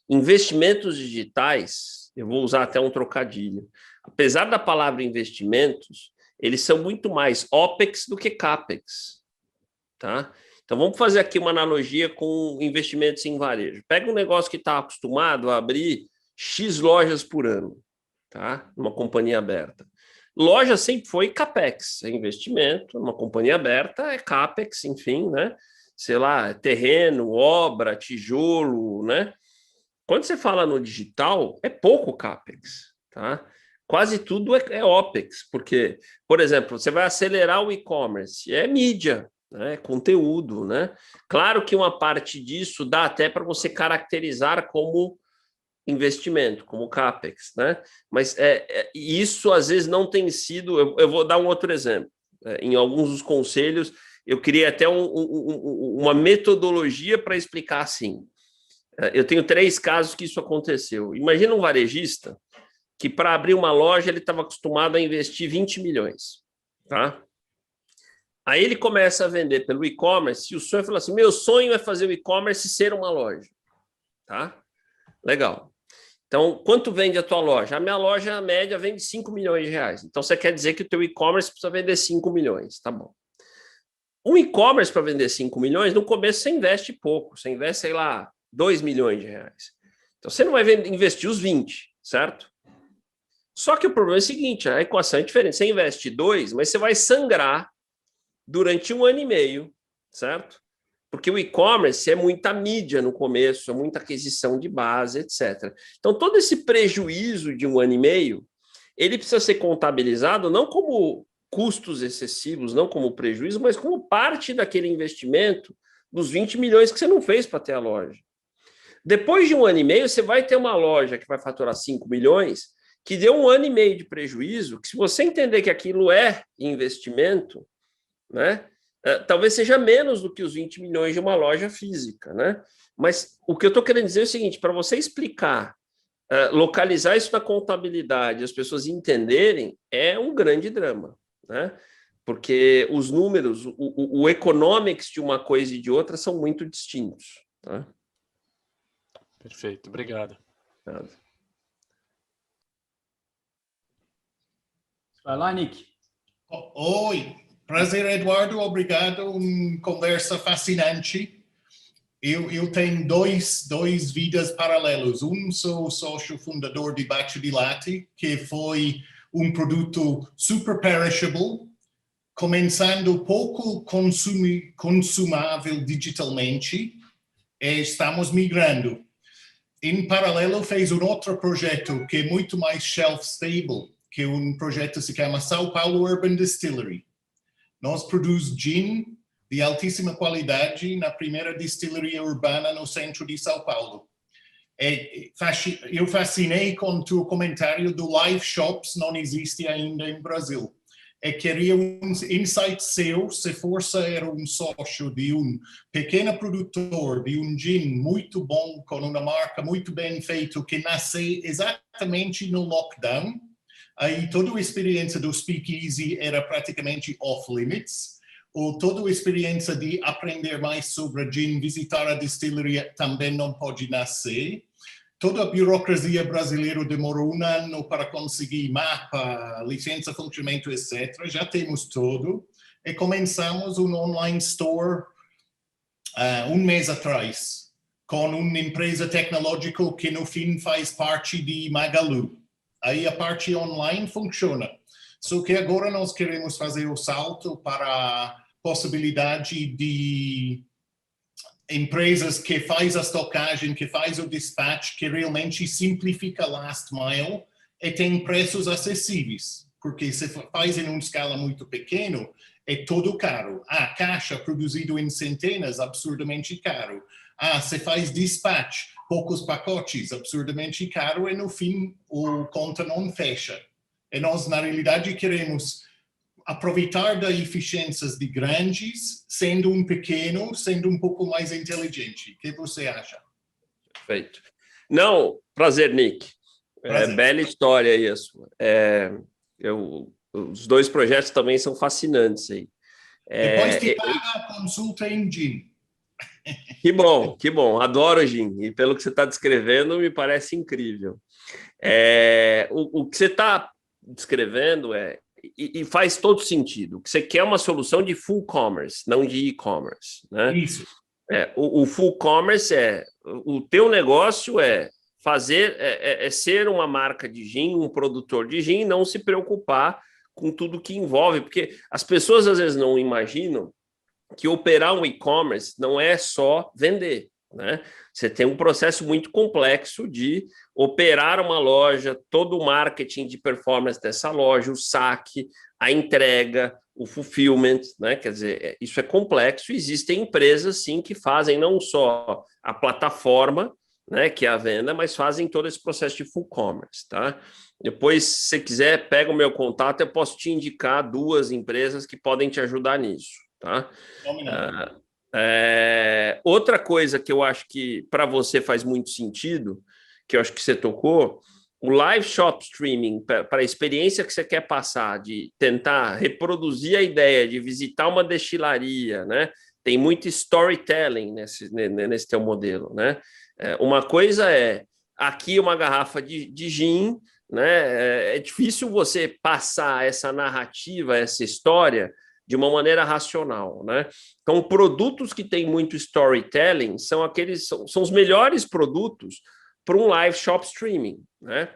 [SPEAKER 3] investimentos digitais, eu vou usar até um trocadilho, apesar da palavra investimentos, eles são muito mais OPEX do que CAPEX, tá? Então, vamos fazer aqui uma analogia com investimentos em varejo. Pega um negócio que está acostumado a abrir X lojas por ano, tá? Numa companhia aberta. Loja sempre foi CAPEX, é investimento, uma companhia aberta é CAPEX, enfim, né? Sei lá, terreno, obra, tijolo, né? Quando você fala no digital, é pouco CAPEX, tá? Quase tudo é OPEX, porque, por exemplo, você vai acelerar o e-commerce, é mídia, né? Conteúdo, né? Claro que uma parte disso dá até para você caracterizar como investimento, como CAPEX, né? Mas isso às vezes não tem sido. Eu vou dar um outro exemplo. Em alguns dos conselhos, eu criei até uma metodologia para explicar assim. Eu tenho 3 casos que isso aconteceu. Imagina um varejista que, para abrir uma loja, ele estava acostumado a investir 20 milhões. Tá? Aí ele começa a vender pelo e-commerce e o sonho fala assim: meu sonho é fazer o e-commerce ser uma loja. Tá? Legal. Então, quanto vende a tua loja? A minha loja, a média, vende 5 milhões de reais. Então, você quer dizer que o teu e-commerce precisa vender 5 milhões. Tá bom. Um e-commerce para vender 5 milhões, no começo você investe pouco. Você investe, sei lá, 2 milhões de reais. Então, você não vai investir os 20, certo? Só que o problema é o seguinte, a equação é diferente. Você investe 2, mas você vai sangrar durante 1 ano e meio, certo? Porque o e-commerce é muita mídia no começo, é muita aquisição de base, etc. Então, todo esse prejuízo de 1 ano e meio, ele precisa ser contabilizado não como custos excessivos, não como prejuízo, mas como parte daquele investimento dos 20 milhões que você não fez para ter a loja. Depois de 1 ano e meio, você vai ter uma loja que vai faturar 5 milhões, que deu 1 ano e meio de prejuízo, que se você entender que aquilo é investimento, né? Talvez seja menos do que os 20 milhões de uma loja física, né? Mas o que eu estou querendo dizer é o seguinte: para você explicar, localizar isso na contabilidade, as pessoas entenderem, é um grande drama, né? Porque os números, o economics de uma coisa e de outra são muito distintos. Tá?
[SPEAKER 4] Perfeito, obrigado.
[SPEAKER 2] Vai lá, Nick.
[SPEAKER 5] Oi. Prazer, Eduardo, obrigado. Conversa fascinante. Eu tenho dois vidas paralelos. Sou sócio fundador de Bacio di Latte, que foi produto super perishable, começando pouco consumável digitalmente, e estamos migrando. Em paralelo, fez outro projeto que é muito mais shelf-stable, que é projeto que se chama São Paulo Urban Distillery. Nós produzimos gin de altíssima qualidade na primeira destilaria urbana no centro de São Paulo. Eu fascinei com o teu comentário do live shops, não existe ainda em Brasil. Queria insight seu, se fosse era sócio de pequeno produtor, de gin muito bom, com uma marca muito bem feita, que nasceu exatamente no lockdown. Aí toda a experiência do Speakeasy era praticamente off-limits, ou toda a experiência de aprender mais sobre gin, visitar a destilaria também não pode nascer. Toda a burocracia brasileira demorou 1 ano para conseguir mapa, licença, funcionamento, etc. Já temos tudo. E começamos online store 1 mês atrás, com uma empresa tecnológica que no fim faz parte de Magalu. Aí a parte online funciona. Só que agora nós queremos fazer o salto para a possibilidade de empresas que faz a estocagem, que faz o dispatch, que realmente simplifica last mile e tem preços acessíveis. Porque se faz em uma escala muito pequena, é todo caro. Caixa produzido em centenas, absurdamente caro. Se faz dispatch, poucos pacotes, absurdamente caro, e no fim o conta não fecha. E nós, na realidade, queremos aproveitar das eficiências de grandes, sendo um pequeno, sendo um pouco mais inteligente. O que você acha?
[SPEAKER 3] Perfeito. Não, prazer, Nick.
[SPEAKER 5] Prazer.
[SPEAKER 3] Bela história isso. Os dois projetos também são fascinantes aí.
[SPEAKER 5] Depois te paga a consulta em Gin.
[SPEAKER 3] Que bom. Adoro Gin. E pelo que você está descrevendo, me parece incrível. O que você está descrevendo e faz todo sentido. O que você quer é uma solução de full commerce, não de e-commerce, né?
[SPEAKER 5] Isso.
[SPEAKER 3] O full commerce o teu negócio ser uma marca de gin, um produtor de gin, não se preocupar com tudo que envolve, porque as pessoas às vezes não imaginam que operar um e-commerce não é só vender, né? Você tem um processo muito complexo de operar uma loja, todo o marketing de performance dessa loja, o saque, a entrega, o fulfillment, né? Quer dizer, isso é complexo. Existem empresas, sim, que fazem não só a plataforma, né, que é a venda, mas fazem todo esse processo de full commerce, tá? Depois, se você quiser, pega o meu contato, eu posso te indicar 2 empresas que podem te ajudar nisso, tá? Outra coisa que eu acho que para você faz muito sentido, que eu acho que você tocou, o live shop streaming, para a experiência que você quer passar, de tentar reproduzir a ideia de visitar uma destilaria, né? Tem muito storytelling nesse teu modelo, né? Uma coisa aqui uma garrafa de gin, né? É difícil você passar essa narrativa, essa história, de uma maneira racional, né? Então, produtos que têm muito storytelling são os melhores produtos para um live shop streaming, né?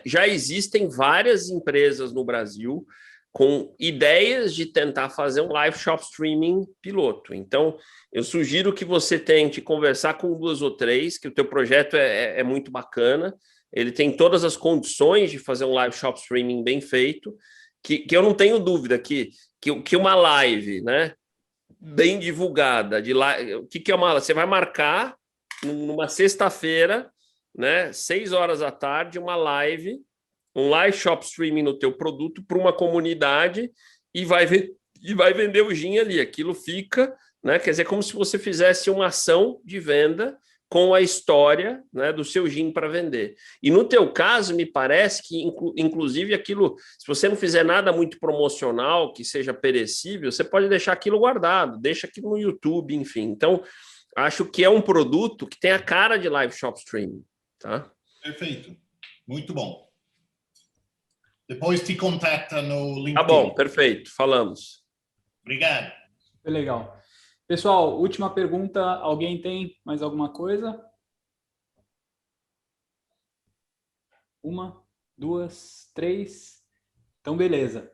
[SPEAKER 3] Já existem várias empresas no Brasil com ideias de tentar fazer um live shop streaming piloto. Então, eu sugiro que você tente conversar com 2 ou 3, que o teu projeto é muito bacana, ele tem todas as condições de fazer um live shop streaming bem feito, que eu não tenho dúvida que uma live, né, bem divulgada, o que é você vai marcar numa sexta-feira, né, 6 horas da tarde, um live shop streaming no teu produto para uma comunidade e vai vender o gin ali. Aquilo fica, né, quer dizer, como se você fizesse uma ação de venda com a história, né, do seu gin para vender. E no teu caso, me parece que, inclusive, aquilo, se você não fizer nada muito promocional, que seja perecível, você pode deixar aquilo guardado, deixa aquilo no YouTube, enfim. Então, acho que é um produto que tem a cara de live shop streaming, tá?
[SPEAKER 5] Perfeito. Muito bom. Depois te contacta no LinkedIn.
[SPEAKER 3] Tá bom, perfeito. Falamos.
[SPEAKER 5] Obrigado.
[SPEAKER 2] Foi legal. Pessoal, última pergunta. Alguém tem mais alguma coisa? 1, 2, 3. Então, beleza.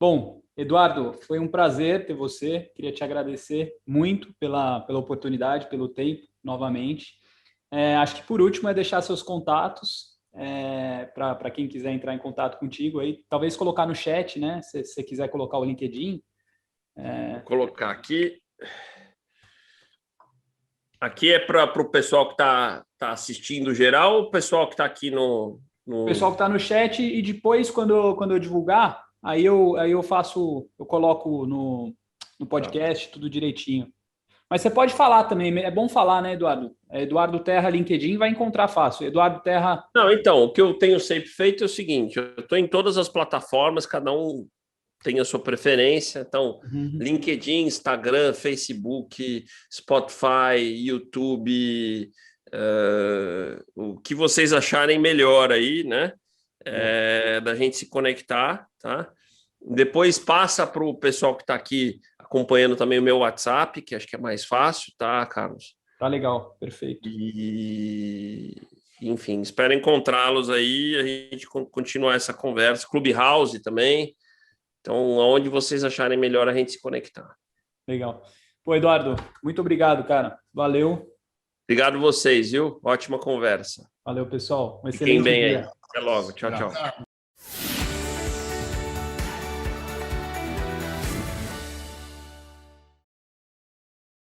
[SPEAKER 2] Bom, Eduardo, foi um prazer ter você. Queria te agradecer muito pela oportunidade, pelo tempo, novamente. Acho que, por último, é deixar seus contatos para quem quiser entrar em contato contigo. Aí, talvez colocar no chat, né? Se você quiser colocar o LinkedIn.
[SPEAKER 3] Vou colocar aqui. Aqui é para o pessoal que está assistindo geral ou o pessoal que está aqui no...
[SPEAKER 2] O pessoal que está no chat, e depois, quando eu divulgar, aí eu coloco no podcast tudo direitinho. Mas você pode falar também, é bom falar, né, Eduardo? Eduardo Terra, LinkedIn, vai encontrar fácil. Eduardo Terra...
[SPEAKER 3] Não, então, o que eu tenho sempre feito é o seguinte, eu estou em todas as plataformas, cada um tem a sua preferência, então, LinkedIn, Instagram, Facebook, Spotify, YouTube, o que vocês acharem melhor aí, né, da gente se conectar, tá? Depois passa para o pessoal que está aqui acompanhando também o meu WhatsApp, que acho que é mais fácil, tá, Carlos?
[SPEAKER 2] Tá legal, perfeito.
[SPEAKER 3] E, enfim, espero encontrá-los aí, a gente continuar essa conversa. Clubhouse também. Então, aonde vocês acharem melhor a gente se conectar.
[SPEAKER 2] Legal. Pô, Eduardo, muito obrigado, cara. Valeu.
[SPEAKER 3] Obrigado vocês, viu? Ótima conversa.
[SPEAKER 2] Valeu, pessoal. Um
[SPEAKER 3] Fiquem
[SPEAKER 2] excelente
[SPEAKER 3] bem
[SPEAKER 2] dia.
[SPEAKER 3] aí. Até logo. Tchau, tchau.